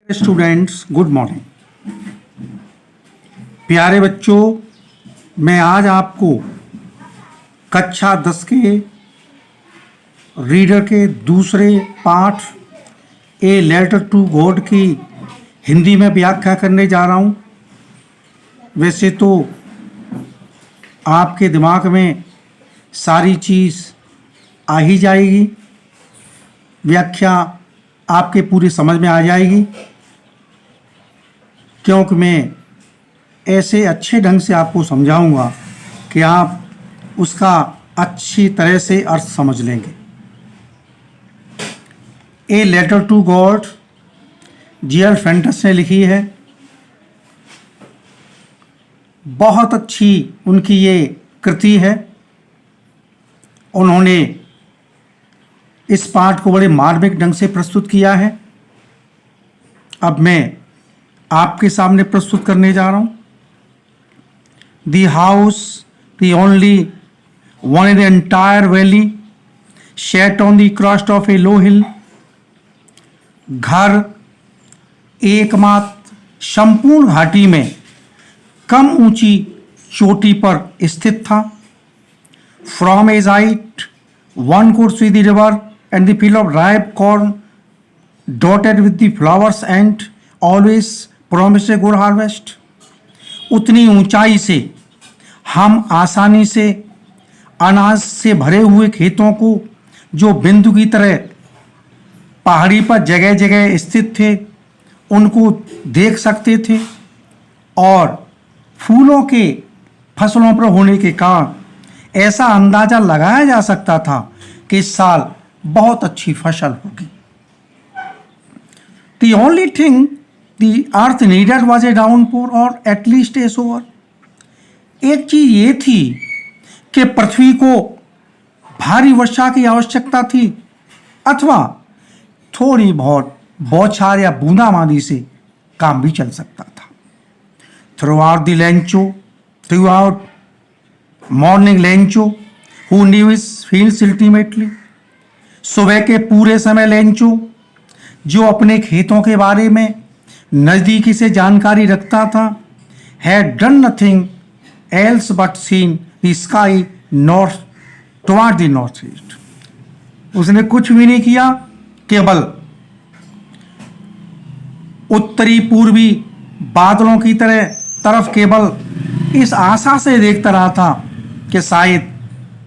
Students, good morning. प्यारे बच्चों, मैं आज आपको कक्षा 10 के रीडर के दूसरे पाठ ए लेटर टू गॉड की हिंदी में व्याख्या करने जा रहा हूँ। वैसे तो आपके दिमाग में सारी चीज़ आ ही जाएगी, व्याख्या आपके पूरी समझ में आ जाएगी, क्योंकि मैं ऐसे अच्छे ढंग से आपको समझाऊंगा कि आप उसका अच्छी तरह से अर्थ समझ लेंगे। A letter to God G L. Fuentes ने लिखी है। बहुत अच्छी उनकी ये कृति है। उन्होंने इस पाठ को बड़े मार्मिक ढंग से प्रस्तुत किया है। अब मैं आपके सामने प्रस्तुत करने जा रहा हूँ। The house, the only one in the entire valley, set on the crest of a low hill. घर एकमात्र संपूर्ण घाटी में कम ऊंची चोटी पर स्थित था। From as height one could see the river and the field of ripe corn dotted with the flowers and always promise a good harvest. उतनी ऊंचाई से हम आसानी से अनाज से भरे हुए खेतों को, जो बिंदु की तरह पहाड़ी पर जगह जगह स्थित थे, उनको देख सकते थे। और फूलों के फसलों पर होने के कारण ऐसा अंदाजा लगाया जा सकता था कि इस साल बहुत अच्छी फसल होगी। The only thing the earth needed was a downpour or at least a shower। एक चीज ये थी कि पृथ्वी को भारी वर्षा की आवश्यकता थी, अथवा थोड़ी बहुत बौछार या बूंदाबांदी से काम भी चल सकता था। Throughout morning Lencho who knew his fields intimately। सुबह के पूरे समय लेंचो, जो अपने खेतों के बारे में नज़दीकी से जानकारी रखता था, had done nothing else but seen the sky north toward the northeast। उसने कुछ भी नहीं किया, केवल उत्तरी पूर्वी बादलों की तरफ केवल इस आशा से देखता रहा था कि शायद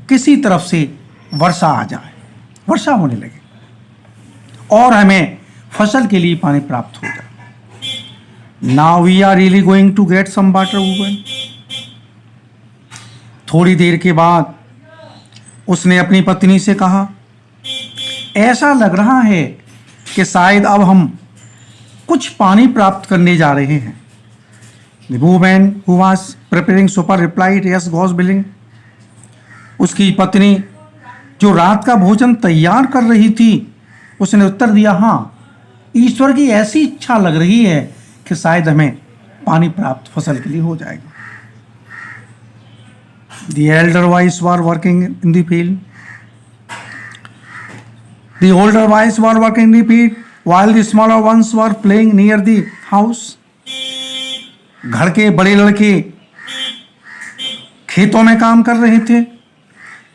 किसी तरफ से वर्षा आ जाए, वर्षा होने लगे और हमें फसल के लिए पानी प्राप्त हो जाए। Now we are really going to get some water woman. थोड़ी देर के बाद उसने अपनी पत्नी से कहा, ऐसा लग रहा है कि शायद अब हम कुछ पानी प्राप्त करने जा रहे हैं। The woman who was preparing supper replied, yes, God's willing। उसकी पत्नी जो रात का भोजन तैयार कर रही थी, उसने उत्तर दिया, हाँ, ईश्वर की ऐसी इच्छा लग रही है कि शायद हमें पानी प्राप्त फसल के लिए हो जाएगा। The elder wives were working in the field। The older wives were working in the field while the smaller ones were playing near the house। घर के बड़े लड़के खेतों में काम कर रहे थे,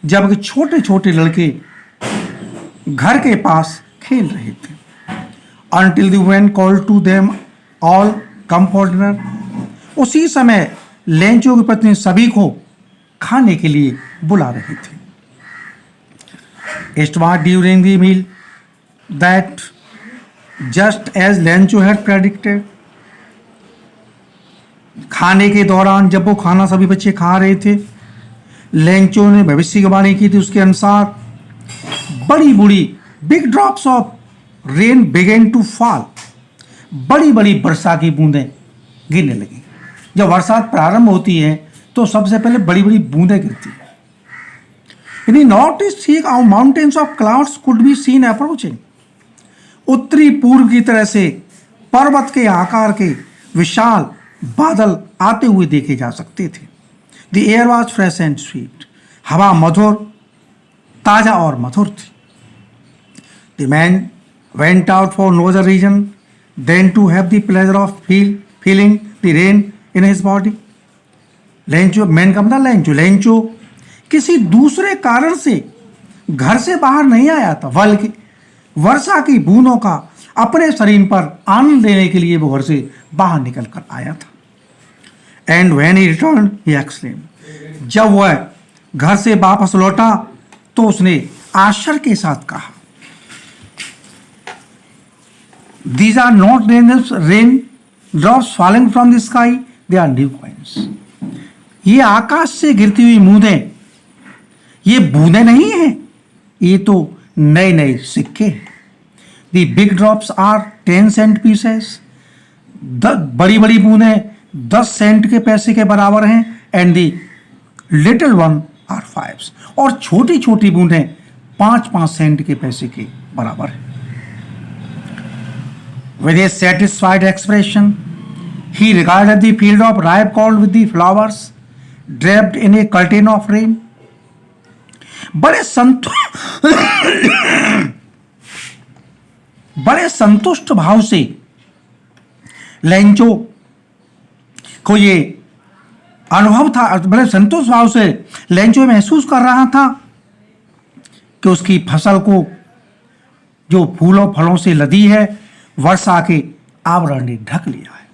जबकि छोटे छोटे लड़के घर के पास खेल रहे थे। Until the woman called to them all come for dinner। उसी समय लेंचो की पत्नी सभी को खाने के लिए बुला रही थी। It was during the meal that just as Lencho had predicted। खाने के दौरान जब वो खाना सभी बच्चे खा रहे थे, लेंचो ने भविष्यवाणी की थी। उसके अनुसार बड़ी बड़ी big drops of rain began to fall. बड़ी बड़ी वर्षा की बूंदें गिरने लगी। जब बरसात प्रारंभ होती है तो सबसे पहले बड़ी बड़ी बूंदें गिरती है। In the north east thick mountains of clouds could be seen approaching. उत्तरी पूर्व की तरह से पर्वत के आकार के विशाल बादल आते हुए देखे जा सकते थे। The air was fresh and sweet. हवा मधुर, ताजा और मधुर थी। The man went out for no other reason than to have the pleasure of feeling the rain in his body. Lencho, man का मतलब लेंचो, लेंचो किसी दूसरे कारण से घर से बाहर नहीं आया था, बल्कि वर्षा की बूंदों का अपने शरीर पर आनंद लेने के लिए वो घर से बाहर निकल कर आया था। And when he return he exclaimed, जब वह घर से वापस लौटा तो उसने आश्चर्य के साथ कहा, These are not rain drops falling from the sky, they are new coins. ये आकाश से गिरती हुई बूंदें, ये बूंदें नहीं हैं, ये तो नए नए सिक्के हैं। The big drops are 10 cent pieces. बड़ी बड़ी बूंदें 10 सेंट के पैसे के बराबर हैं। And the little one are 5s. और छोटी छोटी बूंदें 5-5 सेंट के पैसे के बराबर हैं। With a satisfied expression, he regarded the field of ripe gold with the flowers draped in a curtain of rain. बड़े संतुष्ट भाव से लेंचो को ये अनुभव था, बड़े संतुष्ट भाव से लेंचो महसूस कर रहा था कि उसकी फसल को जो फूलों फलों से लदी है वर्षा के आवरण ने ढक लिया है।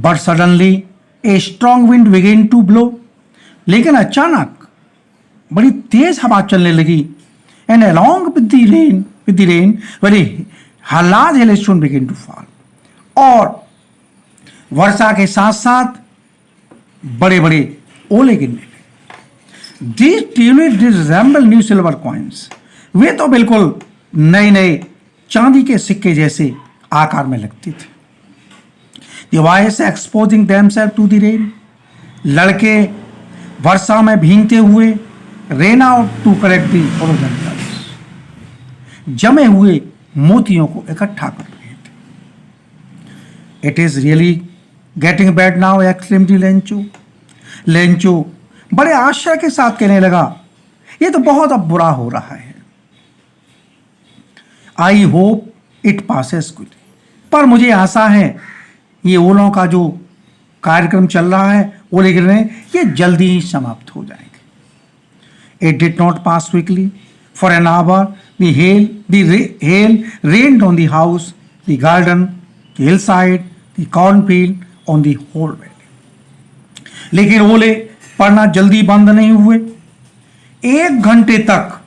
But suddenly a strong wind began to blow, लेकिन अचानक बड़ी तेज हवा चलने लगी। And along with the rain very large hailstone began to fall, और वर्षा के साथ साथ बड़े बड़े ओले गिरने लगे। These tulips resemble new silver coins, वे तो बिल्कुल नए नए चांदी के सिक्के जैसे आकार में लगती थी। The boys exposing themselves to the rain, लड़के वर्षा में भीगते हुए ran out to collect the originals, जमे हुए मोतियों को इकट्ठा कर रहे थे। It is really getting bad now, exclaimed Lencho. Lencho बड़े आश्चर्य के साथ कहने लगा, ये तो बहुत अब बुरा हो रहा है। I hope it passes quickly, पर मुझे आशा है ये ओलों का जो कार्यक्रम चल रहा है, ओले गिरने, ये जल्दी ही समाप्त हो जाएंगे। It did not pass quickly for an hour. The hail rained on the house, the garden, the hill side, the cornfield, on the whole valley. लेकिन ओले पड़ना जल्दी बंद नहीं हुए। 1 घंटे तक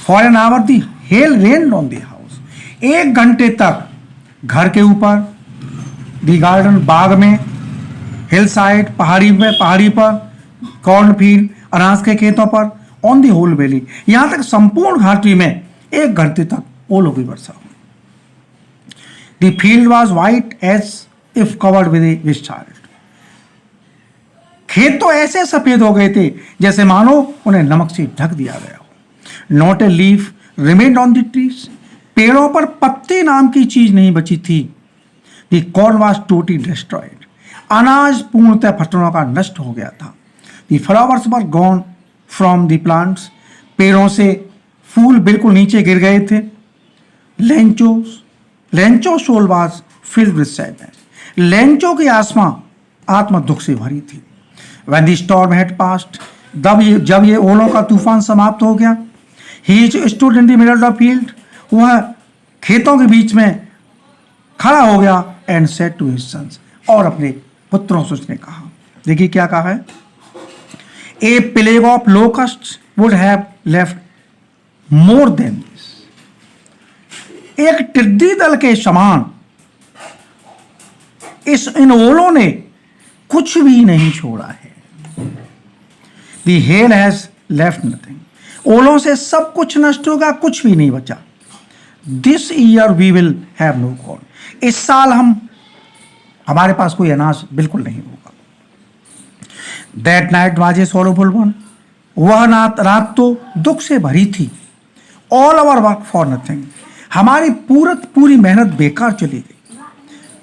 for an our the hello rain on the house, 1 घंटे तक घर के ऊपर, दी गार्डन बाग में, हिल साइड पहाड़ी पर, कॉर्नफील्ड अनाज के खेतों पर, ऑन दी होल वैली, यहां तक संपूर्ण घाटी में 1 घंटे तक ओलों की वर्षा हुई। The field was white as if covered with chart, खेत तो ऐसे सफेद हो गए थे जैसे मानो उन्हें नमक से ढक दिया गया हो। Not a leaf remained on the trees, पेड़ों पर पत्ते नाम की चीज नहीं बची थी। The corn was totally destroyed, अनाज पूर्णतः फसलों का नष्ट हो गया था। The flowers were gone from the plants, पेड़ों से फूल बिल्कुल नीचे गिर गए थे। Lencho soul was filled with sadness, Lencho की आत्मा दुख से भरी थी। When the storm had passed, जब ये ओलों का तूफान समाप्त हो गया, he stood in the middle of the field, वह खेतों के बीच में खड़ा हो गया, and said to his sons, और अपने पुत्रों से उसने कहा, देखिए क्या कहा है, a plague of locusts would have left more than this, एक टिड्डी दल के समान इन ओलों ने कुछ भी नहीं छोड़ा है। The hail has left nothing, ओलों से सब कुछ नष्ट होगा, कुछ भी नहीं बचा। This year we will have no corn, इस साल हमारे पास कोई अनाज बिल्कुल नहीं होगा। That night was a sorrowful one, वह रात तो दुख से भरी थी। All our work for nothing, हमारी पूरी मेहनत बेकार चली गई।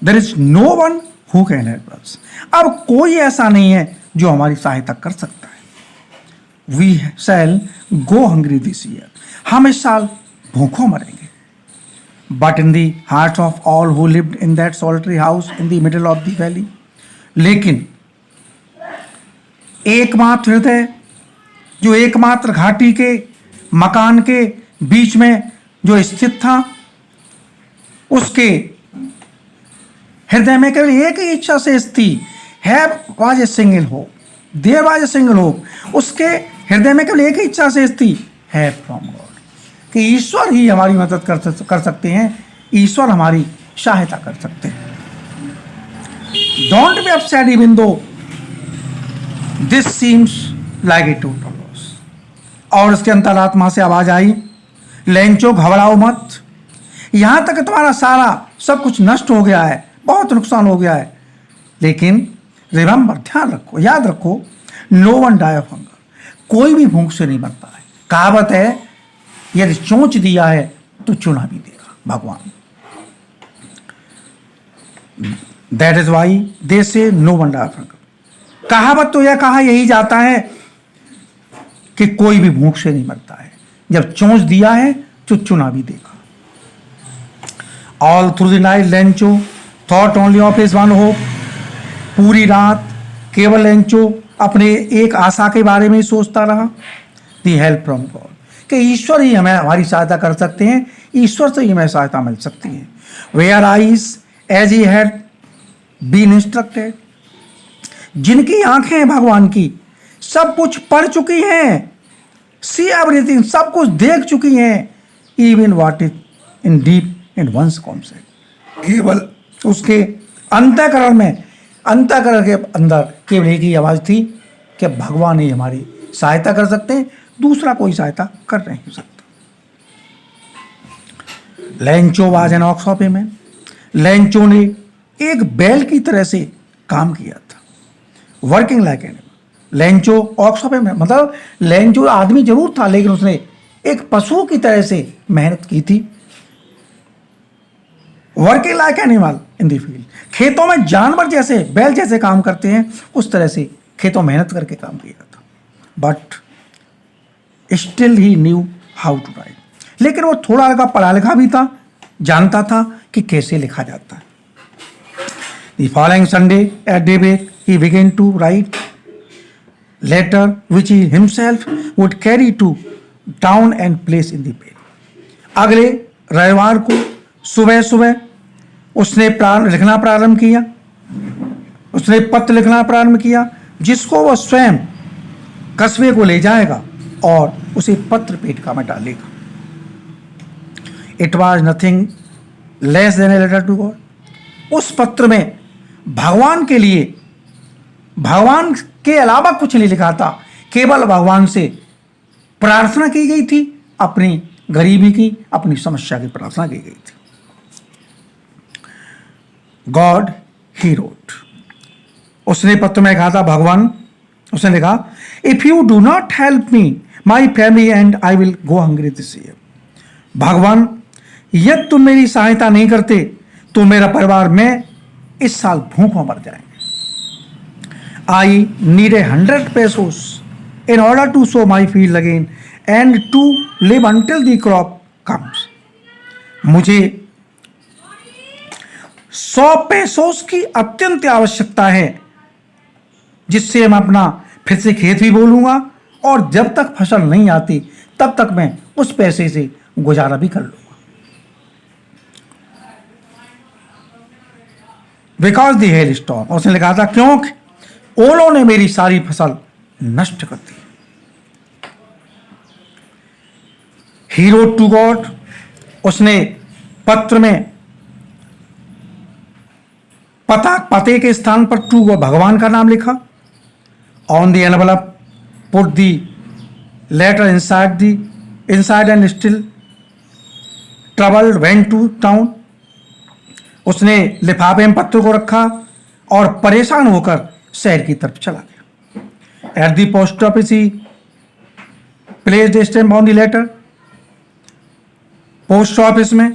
There is no one who can help us, अब कोई ऐसा नहीं है जो हमारी सहायता कर सकता है। We shall go hungry this year, हम इस साल भूखों मरेंगे। But in the heart of all who lived in that solitary house in the middle of the valley, लेकिन एकमात्र हृदय जो एकमात्र घाटी के मकान के बीच में जो स्थित था, उसके हृदय में केवल एक ही इच्छा शेष थी, have was a single hope, there was a single hope. उसके हृदय में केवल एक ही इच्छा शेष थी, हैव फ्रॉम गॉड, कि ईश्वर ही हमारी मदद कर सकते हैं, ईश्वर हमारी सहायता कर सकते हैं। Don't be upset even though this seems like a total loss. और उसके अंतरात्मा से आवाज आई, लेंचो घबराओ मत, यहां तक तुम्हारा सारा सब कुछ नष्ट हो गया है, बहुत नुकसान हो गया है, लेकिन रिमेंबर, ध्यान रखो, याद रखो, no one die of hunger, कोई भी भूख से नहीं मरता है। कहावत है, यदि चोंच दिया है तो चुना भी देगा भगवान। That is why they say no one die of hunger. कहावत तो यह कहा यही जाता है कि कोई भी भूख से नहीं मरता है, जब चोंच दिया है तो चुना भी देगा। All through the night Lencho thought only of his one hope, पूरी रात केवल लेंचो अपने एक आशा के बारे में ही सोचता रहा, दी हेल्प फ्रॉम गॉड, कि ईश्वर ही हमें हमारी सहायता कर सकते हैं, ईश्वर से ही हमें सहायता मिल सकती है। Where eyes as he had been instructed, जिनकी आंखें भगवान की सब कुछ पढ़ चुकी हैं, सी एवरीथिंग, सब कुछ देख चुकी हैं, even what is in deep in one's concept, केवल उसके अंतःकरण के अंदर केवल एक ही आवाज थी कि भगवान ही हमारी सहायता कर सकते हैं, दूसरा कोई सहायता कर नहीं सकता। Lencho was an ox of a man, Lencho ने एक बैल की तरह से काम किया था, working like animal. Lencho ox of a man मतलब लेंचो आदमी जरूर था, लेकिन उसने एक पशु की तरह से मेहनत की थी। Working like animal in the field, खेतों में जानवर जैसे, बैल जैसे काम करते हैं, उस तरह से खेतों में मेहनत करके काम किया था। But still he knew how to write, लेकिन वो थोड़ा लगा पढ़ा लिखा भी था, जानता था कि कैसे लिखा जाता है। The following Sunday at daybreak he began to write letter which he himself would carry to town and place in the mail. अगले रविवार को सुबह सुबह उसने लिखना प्रारंभ किया, उसने पत्र लिखना प्रारंभ किया, जिसको वह स्वयं कस्बे को ले जाएगा और उसे पत्र पेटिका में डालेगा। It was nothing less than a letter to God. उस पत्र में भगवान के लिए, भगवान के अलावा कुछ नहीं लिखा था, केवल भगवान से प्रार्थना की गई थी, अपनी गरीबी की, अपनी समस्या की प्रार्थना की गई थी। गॉड ही रोट, उसने पत्र में कहा था, भगवान, उसने लिखा, if you do not help me my family and I will go hungry this year. भगवान, यदि तुम मेरी सहायता नहीं करते तो मेरा परिवार, मैं इस साल भूखों मर जाएंगे। I need 100 pesos in order to sow my field again and to live until the crop comes। मुझे 100 pesos की अत्यंत आवश्यकता है, जिससे मैं अपना फिर से खेत भी बोलूंगा, और जब तक फसल नहीं आती तब तक मैं उस पैसे से गुजारा भी कर लूंगा। बिकॉज दी हेल स्टॉर्म, उसने लिखा था, क्योंकि ओलों ने मेरी सारी फसल नष्ट कर दी। ही रोट टू गॉड, उसने पत्र में पते के स्थान पर टू गॉड भगवान का नाम लिखा। On the envelope put the letter inside and still troubled went to town. उसने लिफाफे में पत्र को रखा और परेशान होकर शहर की तरफ चला गया। At the post office he placed stamp on the letter, post office में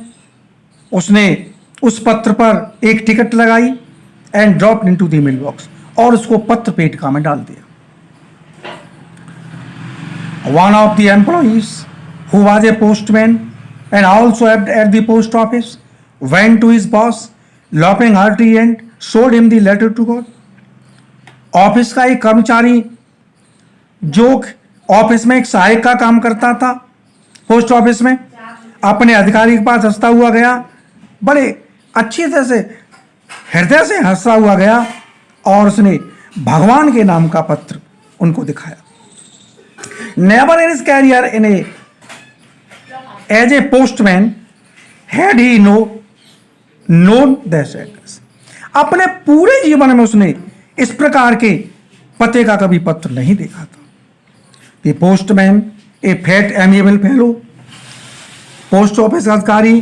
उसने उस पत्र पर एक टिकट लगाई and drop into the mail box, और उसको पत्र पेटिका में डाल दिया। One of the employees who was a postman and also at the post office, went to his boss, laughing heartily, and showed him the letter to God. Office का एक कर्मचारी जो ऑफिस में एक सहायक का काम करता था पोस्ट ऑफिस में, अपने अधिकारी के पास हंसता हुआ गया, बड़े अच्छी तरह से हृदय से हंसता हुआ गया और उसने भगवान के नाम का पत्र उनको दिखाया. Never in his career in a as a postman had he known this address. अपने पूरे जीवन में उसने इस प्रकार के पते का कभी पत्र नहीं देखा था. The postman A fat amiable fellow. Post office अधिकारी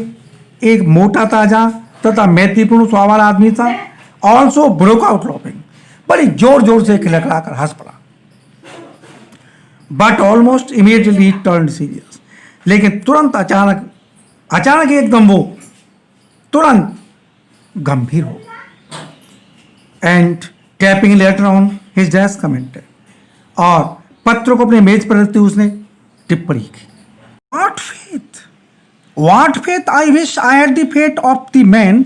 एक मोटा ताजा तथा मैत्रीपूर्ण स्वभाव वाला आदमी था. Also broke out laughing. बड़ी जोर जोर से खिलखिलाकर हंस पड़ा. But almost immediately turn serious. लेकिन तुरंत अचानक एकदम वो तुरंत गंभीर हो. And tapping letter on his desk commented. और पत्र को अपने मेज पर रखते हुए उसने टिप्पणी की. What faith I wish I had the faith of the man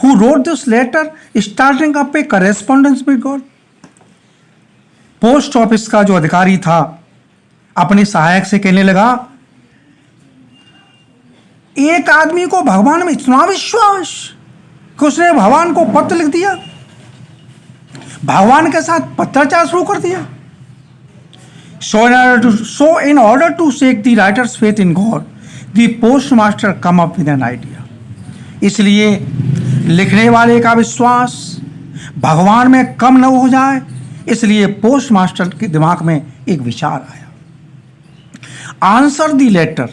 who wrote this letter, starting up a correspondence with God. Post office का जो अधिकारी था अपने सहायक से कहने लगा, एक आदमी को भगवान में इतना विश्वास कि उसने भगवान को पत्र लिख दिया, भगवान के साथ पत्राचार शुरू कर दिया. So in order to shake the writer's faith in God, the postmaster come up with an idea. इसलिए लिखने वाले का विश्वास भगवान में कम न हो जाए, इसलिए पोस्ट मास्टर के दिमाग में एक विचार आया. Answer the letter.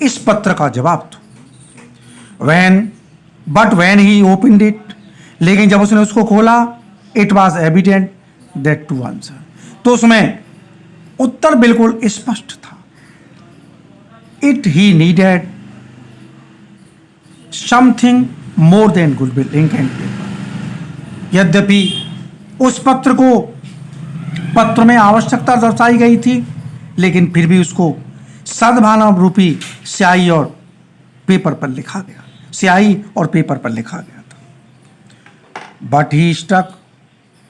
इस पत्र का जवाब दो. when he opened it, लेकिन जब उसने उसको खोला, it was evident that to answer. तो उसमें उत्तर बिल्कुल स्पष्ट था. he needed something more than goodwill ink and paper. यद्यपि उस पत्र में आवश्यकता दर्शाई गई थी, लेकिन फिर भी उसको सद्भावना रूपी स्याही और पेपर पर लिखा गया था. But he stuck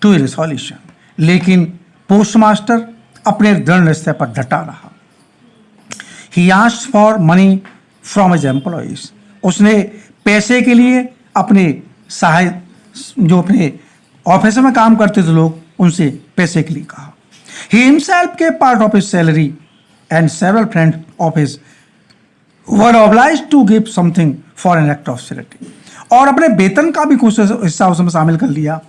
to resolution. लेकिन पोस्टमास्टर अपने दृढ़ निश्चय पर डटा रहा. He asked for money from his employees. उसने पैसे के लिए अपने सहायक जो अपने ऑफिस में काम करते थे लोग, उनसे पैसे के लिए कहा. ही हिमसेल्फ के part of his salary and several friend of his were obliged to give something for an act of charity. और अपने वेतन का भी कुछ हिस्सा उसमें शामिल कर लिया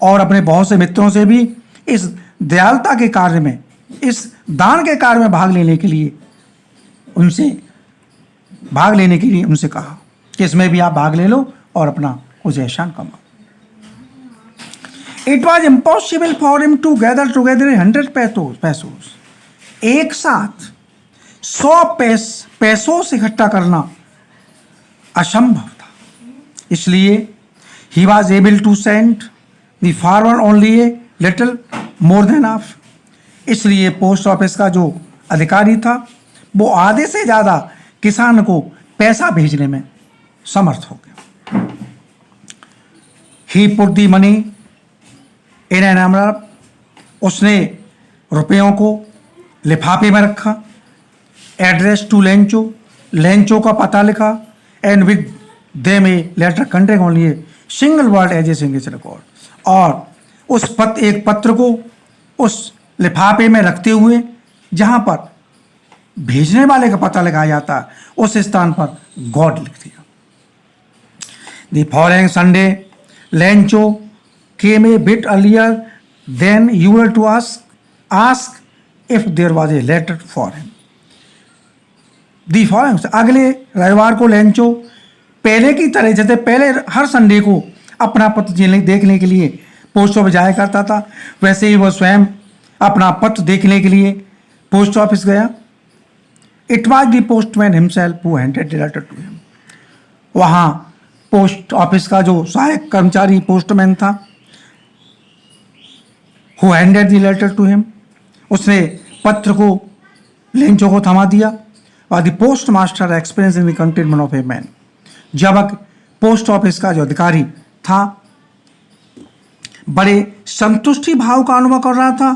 और अपने बहुत से मित्रों से भी इस दयालुता के कार्य में, इस दान के कार्य में भाग लेने के लिए उनसे कहा कि इसमें भी आप भाग ले लो और अपना कुछ एहसान कमाओ. It was impossible for him to gather together 100 pesos. एक साथ 100 पैसों से इकट्ठा करना असंभव था. इसलिए he was able to send the farmer only a little more than half. इसलिए पोस्ट ऑफिस का जो अधिकारी था वो आधे से ज़्यादा किसान को पैसा भेजने में समर्थ हो गया. He put the money in an envelope. उसने रुपयों को लिफाफे में रखा. एड्रेस टू लेंचो का पता लिखा. And with them a letter containing only a single word as a signature record. और एक पत्र को उस लिफाफे में रखते हुए जहां पर भेजने वाले का पता लगाया जाता है, उस स्थान पर गॉड लिख दिया. The following Sunday Lencho came a bit earlier than usual to ask if there was a letter for him. The following, अगले रविवार को लेंचो पहले की तरह, जैसे पहले हर संडे को अपना पत्र देखने के लिए पोस्ट ऑफिस जाया करता था, वैसे ही वह स्वयं अपना पत्र देखने के लिए पोस्ट ऑफिस गया. It was the postman himself who handed the letter to him. वहाँ पोस्ट ऑफिस का जो सहायक कर्मचारी पोस्टमैन था, who handed the letter to him, उसने पत्र को लेंचो को थमा दिया. और the post master experience in the containment of a man. जब पोस्ट ऑफिस का जो अधिकारी था बड़े संतुष्टि भाव का अनुभव कर रहा था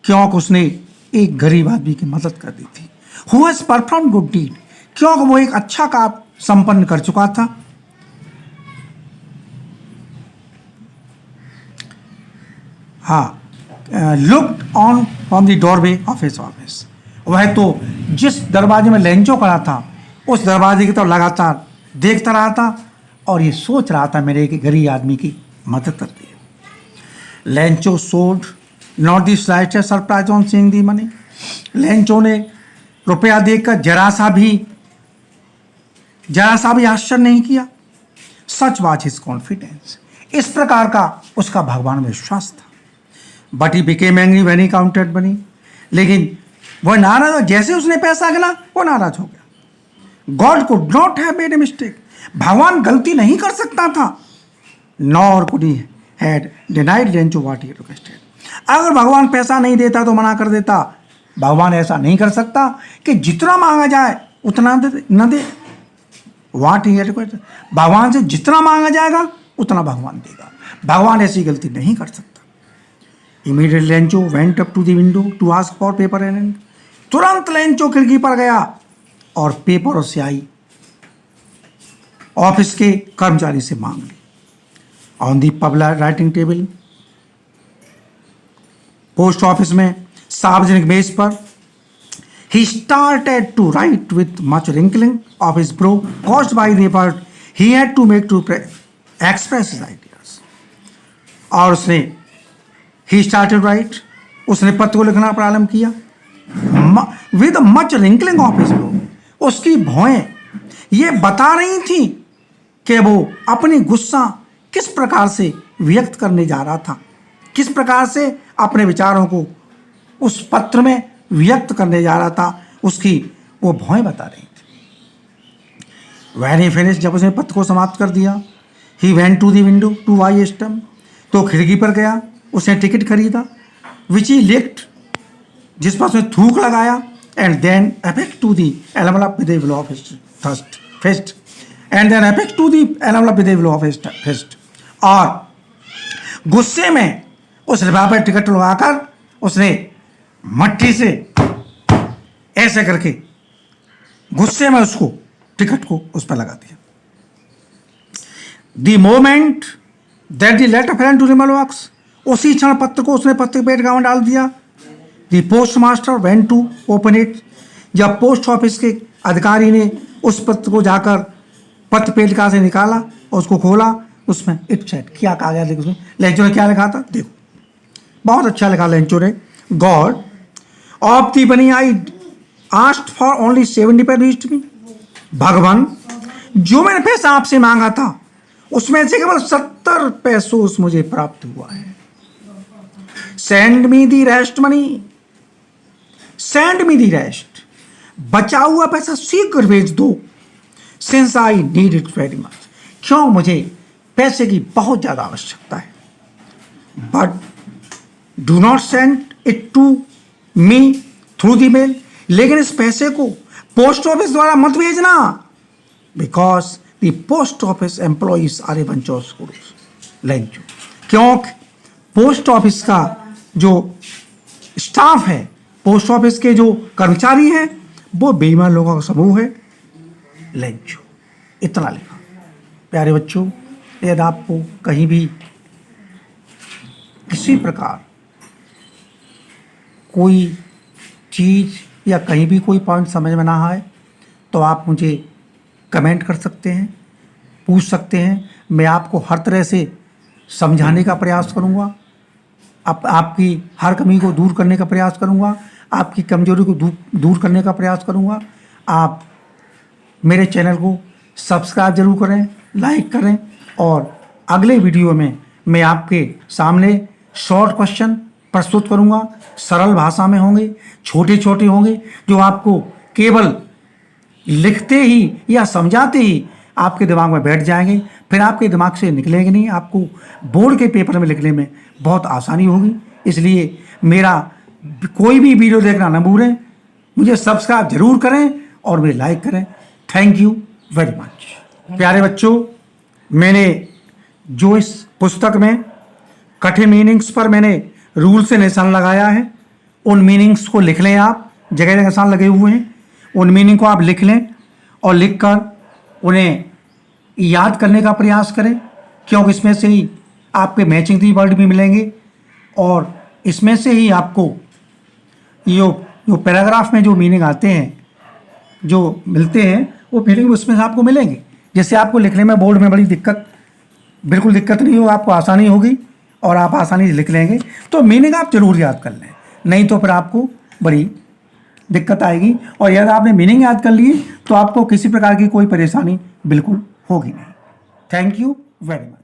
क्योंकि उसने एक गरीब आदमी की मदद कर दी थी। Who has perform good deed, क्योंकि वो एक अच्छा काम संपन्न कर चुका था। हाँ, looked on from the doorway of his office, वह तो जिस दरवाजे में लेंचो खड़ा था उस दरवाजे की तरफ लगातार देखता रहा था और ये सोच रहा था मेरे एक गरीब आदमी की मदद करती है। Lencho sold not the slightest surprise on seeing the money, Lencho ने रुपया देखकर जरा सा भी आश्चर्य नहीं किया। सच वाज हिज कॉन्फिडेंस, इस प्रकार का उसका भगवान में विश्वास था। But he became angry when he counted money, लेकिन वह नाराज हो, जैसे उसने पैसा गिना वो नाराज हो गया। God could not have made a mistake, भगवान गलती नहीं कर सकता था। Nor could he had denied Lencho what he requested, अगर भगवान पैसा नहीं देता तो मना कर देता। भगवान ऐसा नहीं कर सकता कि जितना मांगा जाए उतना न दे। व्हाट ही रिक्वेस्टेड, भगवान से जितना मांगा जाएगा उतना भगवान देगा। भगवान ऐसी गलती नहीं कर सकता। Immediately Lencho went up to the window to ask for paper and ink, तुरंत लेंचो खिड़की पर गया और पेपर और स्याही ऑफिस के कर्मचारी से मांग ली। On the public writing table, post office में सार्वजनिक मेज पर, he started to write with much wrinkling of his brow caused by the effort he had to make to express his ideas। और उसने he started write, उसने पत्र को लिखना प्रारंभ किया with much wrinkling of his brow, उसकी भौएं ये बता रही थी कि वो अपनी गुस्सा किस प्रकार से व्यक्त करने जा रहा था, किस प्रकार से अपने विचारों को उस पत्र में व्यक्त करने जा रहा था, उसकी वो भौएं बता रही थी। When he finished, जब उसने पत्र को समाप्त कर दिया, he went to the window to buy a stamp, तो खिड़की पर गया, उसने टिकट खरीदा, which he licked, जिस पर उसने थूक लगाया, and then affect to the envelope with a blow of his fist, and then affect to the envelope with a blow of his fist, और गुस्से में उस लिफाफे टिकट लगाकर उसने मट्टी से ऐसे करके गुस्से में उसको टिकट को उस पर लगा दिया। The moment that the letter fell to the box, उसी क्षण पत्र को उसने पत्र पेट गांव डाल दिया। The post master went to open it, जब पोस्ट ऑफिस के अधिकारी ने उस पत्र को जाकर पत्र पेटिका से निकाला और उसको खोला, उसमें इट सेड, क्या कहा गया देखो, लेंचो ने क्या लिखा था देखो, बहुत अच्छा लिखा लेंचो ने। God of the money I asked for only 70 पैसे मी, भगवान जो मैंने पैसा आपसे मांगा था उसमें से केवल 70 पैसों मुझे प्राप्त हुआ है। Send me the rest money, send me the rest, बचा हुआ पैसा शीघ्र भेज दो। Since I need it very much, क्यों मुझे पैसे की बहुत ज्यादा आवश्यकता है। But do not send it to me through the mail, लेकिन इस पैसे को पोस्ट ऑफिस द्वारा मत भेजना, because the post office employees are a bunch of schools Lencho, क्योंकि पोस्ट ऑफिस का जो स्टाफ है, पोस्ट ऑफिस के जो कर्मचारी हैं, वो बेईमान लोगों का समूह है लेंचो। इतना लिखा। प्यारे बच्चों, यदि आपको कहीं भी किसी प्रकार कोई चीज़ या कहीं भी कोई पॉइंट समझ में ना आए तो आप मुझे कमेंट कर सकते हैं, पूछ सकते हैं। मैं आपको हर तरह से समझाने का प्रयास करूंगा, आपकी हर कमी को दूर करने का प्रयास करूंगा, आपकी कमजोरी को दूर करने का प्रयास करूंगा। आप मेरे चैनल को सब्सक्राइब जरूर करें, लाइक करें, और अगले वीडियो में मैं आपके सामने शॉर्ट क्वेश्चन प्रस्तुत करूंगा। सरल भाषा में होंगे, छोटे छोटे होंगे, जो आपको केवल लिखते ही या समझाते ही आपके दिमाग में बैठ जाएंगे, फिर आपके दिमाग से निकलेंगे नहीं, आपको बोर्ड के पेपर में लिखने में बहुत आसानी होगी। इसलिए मेरा कोई भी वीडियो देखना न भूलें, मुझे सब्सक्राइब जरूर करें और मुझे लाइक करें। Thank you very much. प्यारे बच्चों, मैंने जो इस पुस्तक में कठिन मीनिंग्स पर मैंने रूल से निशान लगाया है, उन मीनिंग्स को लिख लें आप, जगह जगह निशान लगे हुए हैं, उन मीनिंग को आप लिख लें और लिखकर उन्हें याद करने का प्रयास करें, क्योंकि इसमें से ही आपके मैचिंग दी वर्ड भी मिलेंगे और इसमें से ही आपको जो पैराग्राफ में जो मीनिंग आते हैं, जो मिलते हैं, वो मीनिंग उसमें से आपको मिलेंगे, जिससे आपको लिखने में बोर्ड में बड़ी बिल्कुल दिक्कत नहीं होगी, आपको आसानी होगी और आप आसानी से लिख लेंगे। तो मीनिंग आप जरूर याद कर लें, नहीं तो फिर आपको बड़ी दिक्कत आएगी। और यदि आपने मीनिंग याद कर लिए तो आपको किसी प्रकार की कोई परेशानी बिल्कुल होगी नहीं। Thank you very much.